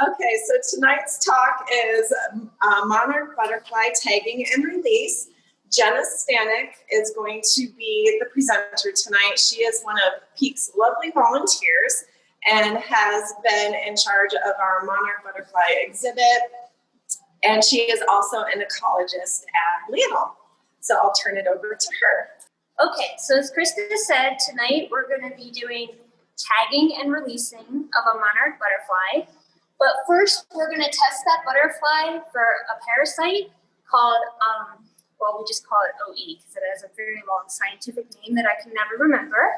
Okay, so tonight's talk is monarch butterfly tagging and release. Jenna Stanek is going to be the presenter tonight. She is one of PEEC's lovely volunteers and has been in charge of our monarch butterfly exhibit. And she is also an ecologist at Leonel. So I'll turn it over to her. Okay, so as Krista said, tonight we're going to be doing tagging and releasing of a monarch butterfly. But first, we're going to test that butterfly for a parasite called, well, we just call it OE because it has a very long scientific name that I can never remember.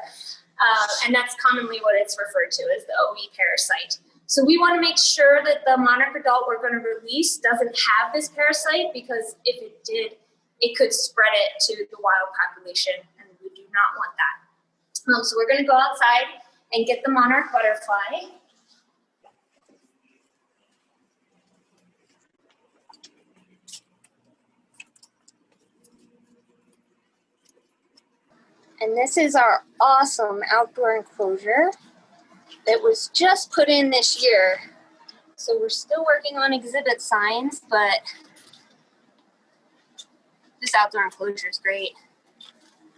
And that's commonly what it's referred to as the OE parasite. So we want to make sure that the monarch adult we're going to release doesn't have this parasite, because if it did, it could spread it to the wild population, and we do not want that. So we're going to go outside and get the monarch butterfly. And this is our awesome outdoor enclosure that was just put in this year. So we're still working on exhibit signs, but this outdoor enclosure is great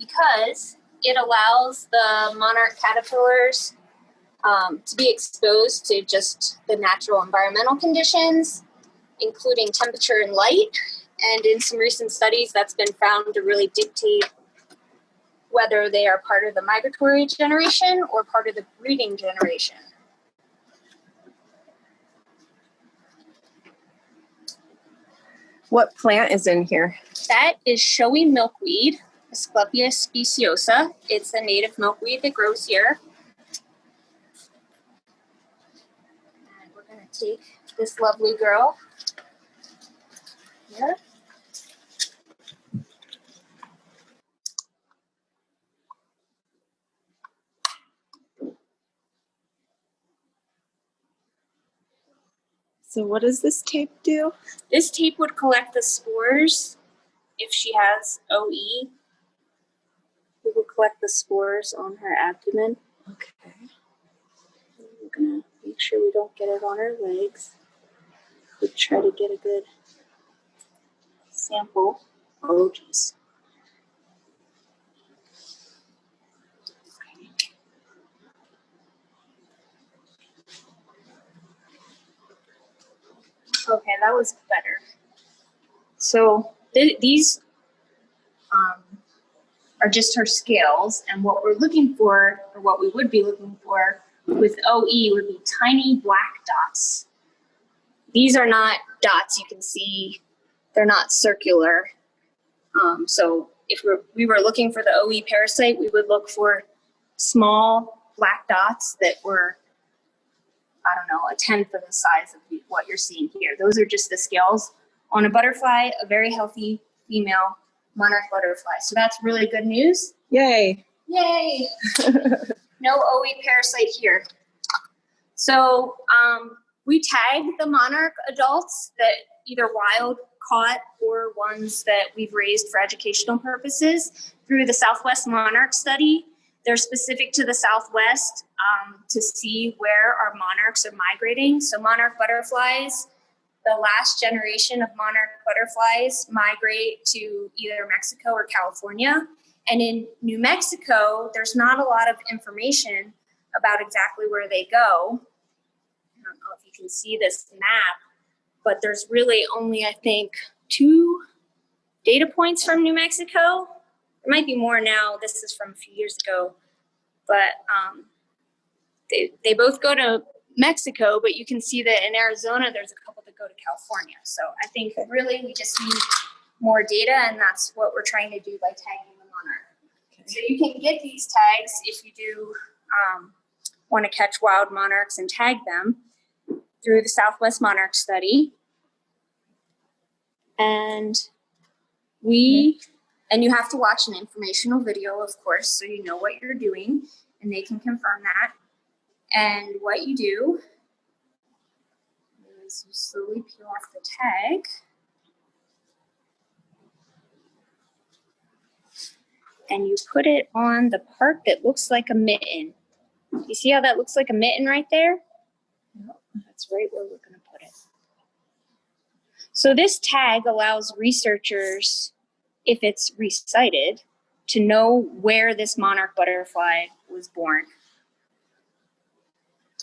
because it allows the monarch caterpillars to be exposed to just the natural environmental conditions, including temperature and light. And in some recent studies, that's been found to really dictate whether they are part of the migratory generation or part of the breeding generation. What plant is in here? That is showy milkweed, Asclepias speciosa. It's a native milkweed that grows here. And we're going to take this lovely girl here. So what does this tape do? This tape would collect the spores if she has OE. We will collect the spores on her abdomen. Okay. We're going to make sure we don't get it on her legs. We try to get a good sample. Oh, geez. Okay, that was better. So these are just her scales, and what we're looking for, or what we would be looking for with OE, would be tiny black dots. These are not dots you can see, they're not circular. So if we were looking for the OE parasite, we would look for small black dots that were, I don't know, a tenth of the size of what you're seeing here. Those are just the scales on a butterfly, a very healthy female monarch butterfly. So that's really good news. Yay. Yay. No OE parasite here. So we tag the monarch adults that either wild caught or ones that we've raised for educational purposes through the Southwest Monarch study. They're specific to the Southwest to see where our monarchs are migrating. So monarch butterflies, the last generation of monarch butterflies migrate to either Mexico or California. And in New Mexico, there's not a lot of information about exactly where they go. I don't know if you can see this map, but there's really only, I think, 2 data points from New Mexico. There might be more now. This is from a few years ago. But they both go to Mexico, but you can see that in Arizona, there's a couple that go to California. So I think really we just need more data, and that's what we're trying to do by tagging the monarch. Okay. So you can get these tags if you do want to catch wild monarchs and tag them through the Southwest Monarch study. And and you have to watch an informational video, of course, so you know what you're doing, and they can confirm that. And what you do is you slowly peel off the tag. And you put it on the part that looks like a mitten. You see how that looks like a mitten right there? Yep, That's right where we're going to put it. So this tag allows researchers, if it's recited, to know where this monarch butterfly was born.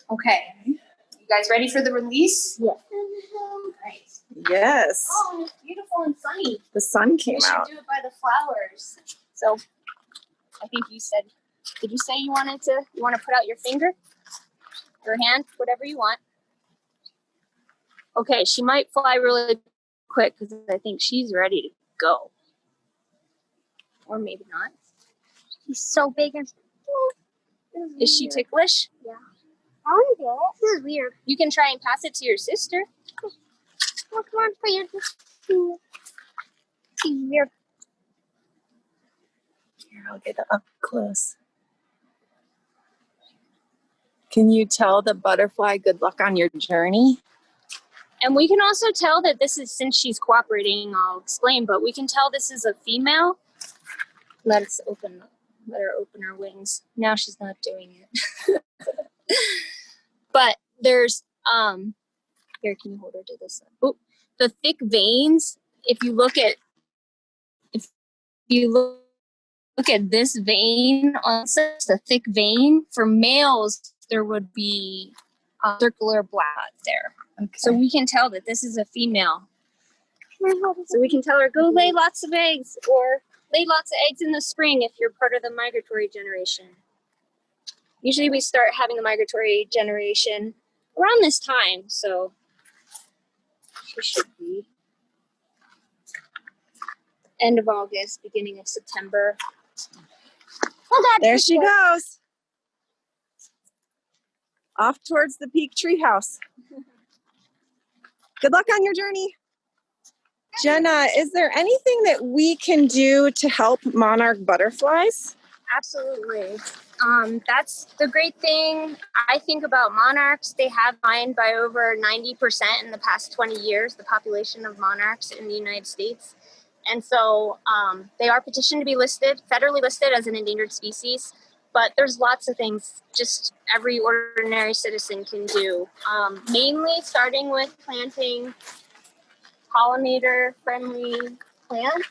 Okay, you guys ready for the release? Yes. Right. Yes. Oh, it's beautiful and sunny. The sun came We out. should do it by the flowers. So I think you said, did you say you want to put out your finger? Your hand, whatever you want. Okay, she might fly really quick because I think she's ready to go. Or maybe not. He's so big and Is she ticklish? Yeah. I want to do it. This is weird. You can try and pass it to your sister. Oh, come on, for you. She's weird. Here, I'll get up close. Can you tell the butterfly good luck on your journey? And we can also tell that this is, since she's cooperating, I'll explain, but we can tell this is a female. Let her open her wings. Now she's not doing it. But there's, here, can you hold her to this side? Oh, the thick veins, if you look at this vein on the thick vein, for males, there would be a circular black there. Okay. So we can tell that this is a female. So we can tell her, go lay lots of eggs, or lay lots of eggs in the spring if you're part of the migratory generation. Usually we start having the migratory generation around this time, so she should be end of August, beginning of September. There she goes. Off towards the PEEC treehouse. Good luck on your journey. Jenna, is there anything that we can do to help monarch butterflies? Absolutely. That's the great thing I think about monarchs. They have declined by over 90% in the past 20 years, the population of monarchs in the United States. And so they are petitioned to be listed, federally listed as an endangered species. But there's lots of things just every ordinary citizen can do. Mainly starting with planting pollinator-friendly plants.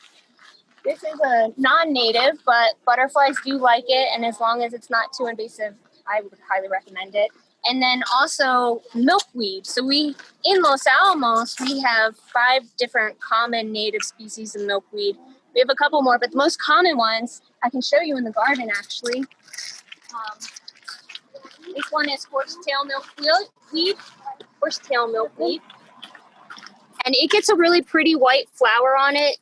This is a non-native, but butterflies do like it, and as long as it's not too invasive, I would highly recommend it. And then also milkweed. So in Los Alamos, we have 5 different common native species of milkweed. We have a couple more, but the most common ones, I can show you in the garden actually. This one is horsetail milkweed. And it gets a really pretty white flower on it.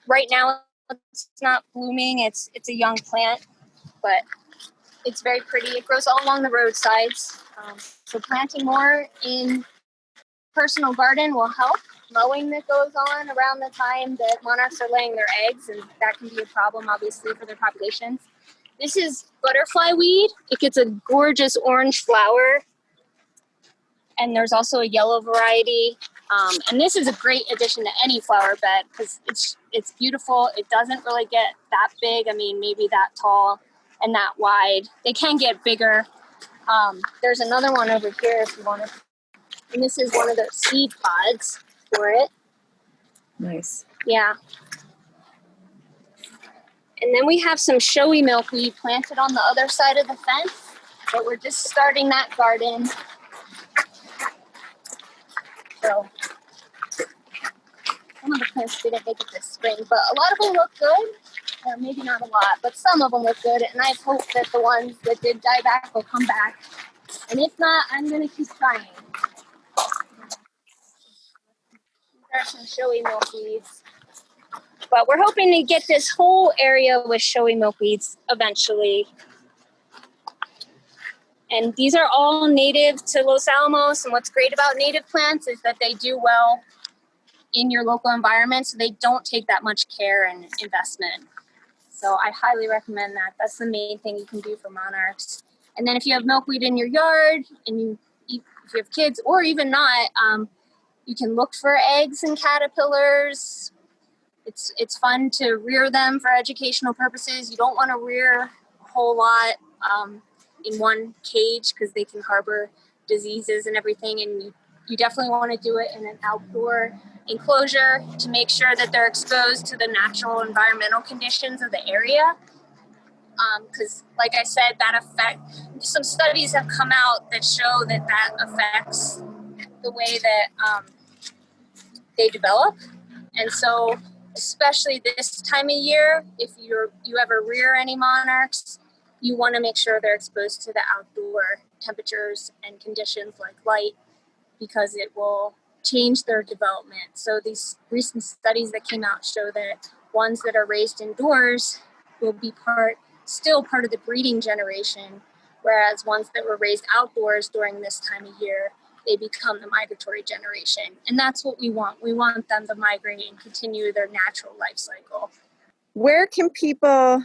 Right now, it's not blooming. It's a young plant, but it's very pretty. It grows all along the roadsides. So planting more in personal garden will help. Mowing that goes on around the time that monarchs are laying their eggs, and that can be a problem, obviously, for their populations. This is butterfly weed. It gets a gorgeous orange flower. And there's also a yellow variety. And this is a great addition to any flower bed because it's beautiful. It doesn't really get that big. I mean, maybe that tall and that wide. They can get bigger. There's another one over here if you want to. And this is one of the seed pods for it. Nice. Yeah. And then we have some showy milkweed planted on the other side of the fence. But we're just starting that garden. So some of the plants didn't make it this spring, but a lot of them look good. Maybe not a lot, but some of them look good. And I hope that the ones that did die back will come back. And if not, I'm going to keep trying. These are some showy milkweeds. But we're hoping to get this whole area with showy milkweeds eventually. And these are all native to Los Alamos. And what's great about native plants is that they do well in your local environment, so they don't take that much care and investment. So I highly recommend that. That's the main thing you can do for monarchs. And then if you have milkweed in your yard, and if you have kids, or even not, you can look for eggs and caterpillars. It's fun to rear them for educational purposes. You don't want to rear a whole lot in one cage because they can harbor diseases and everything, and you definitely want to do it in an outdoor enclosure to make sure that they're exposed to the natural environmental conditions of the area. Because like I said, some studies have come out that show that affects the way that they develop. And so, especially this time of year, if you ever rear any monarchs, you want to make sure they're exposed to the outdoor temperatures and conditions like light, because it will change their development. So these recent studies that came out show that ones that are raised indoors will be still part of the breeding generation, whereas ones that were raised outdoors during this time of year, they become the migratory generation. And that's what we want. We want them to migrate and continue their natural life cycle. Where can people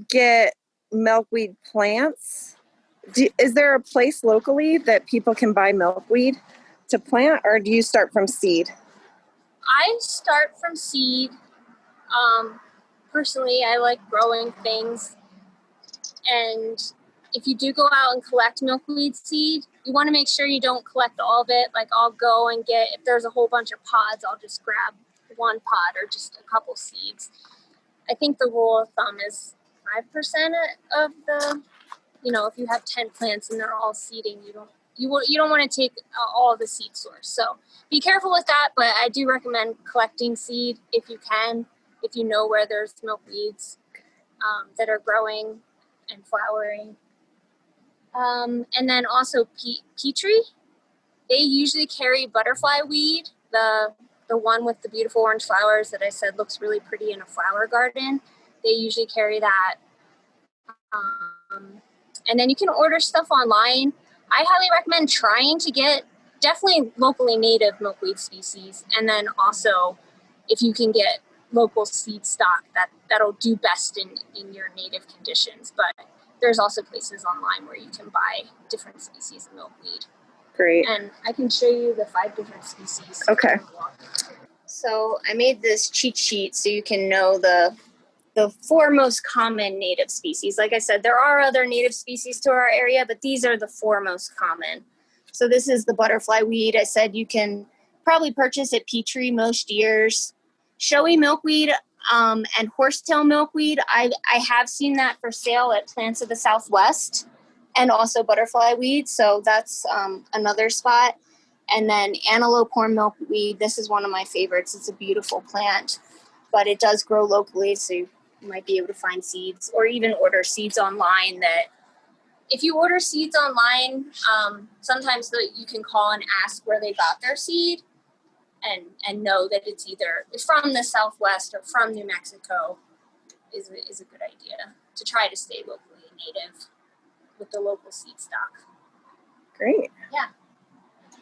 get milkweed plants? Is there a place locally that people can buy milkweed to plant, or do you start from seed? I start from seed. Personally, I like growing things. And if you do go out and collect milkweed seed, you want to make sure you don't collect all of it. Like, I'll go and if there's a whole bunch of pods, I'll just grab one pod or just a couple seeds. I think the rule of thumb is 5% of the, if you have 10 plants and they're all seeding, you don't want to take all the seed source. So be careful with that, but I do recommend collecting seed if you can, if you know where there's milkweeds that are growing and flowering. And then also Petrie, they usually carry butterfly weed, the one with the beautiful orange flowers that I said looks really pretty in a flower garden. They usually carry that. And then you can order stuff online. I highly recommend trying to get definitely locally native milkweed species. And then also, if you can get local seed stock, that'll do best in your native conditions. But there's also places online where you can buy different species of milkweed. Great. And I can show you the 5 different species. Okay. So I made this cheat sheet so you can know the 4 most common native species. Like I said, there are other native species to our area, but these are the 4 most common. So this is the butterfly weed. I said you can probably purchase at Petrie most years. Showy milkweed and horsetail milkweed, I have seen that for sale at Plants of the Southwest, and also butterfly weed. So that's another spot. And then antelope horn milkweed. This is one of my favorites. It's a beautiful plant, but it does grow locally, so you might be able to find seeds or even order seeds online. That if you order seeds online, sometimes you can call and ask where they got their seed and know that it's either from the Southwest or from New Mexico is a good idea to try to stay locally native with the local seed stock. Great. Yeah.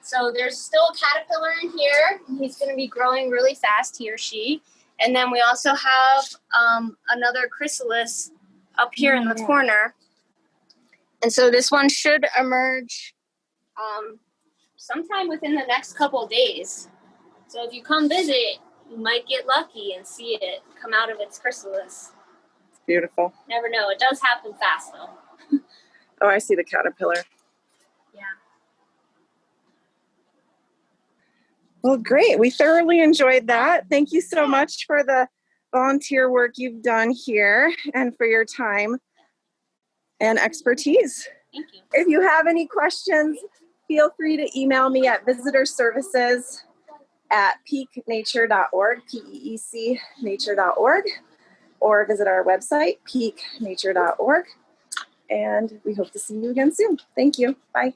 So there's still a caterpillar in here. He's going to be growing really fast, he or she. And then we also have another chrysalis up here in the corner. And so this one should emerge sometime within the next couple of days. So if you come visit, you might get lucky and see it come out of its chrysalis. It's beautiful. Never know. It does happen fast, though. Oh, I see the caterpillar. Yeah. Well, great. We thoroughly enjoyed that. Thank you so much for the volunteer work you've done here and for your time and expertise. Thank you. If you have any questions, feel free to email me at visitorservices@peeknature.org, PEEC nature.org, or visit our website, peeknature.org. And we hope to see you again soon. Thank you. Bye.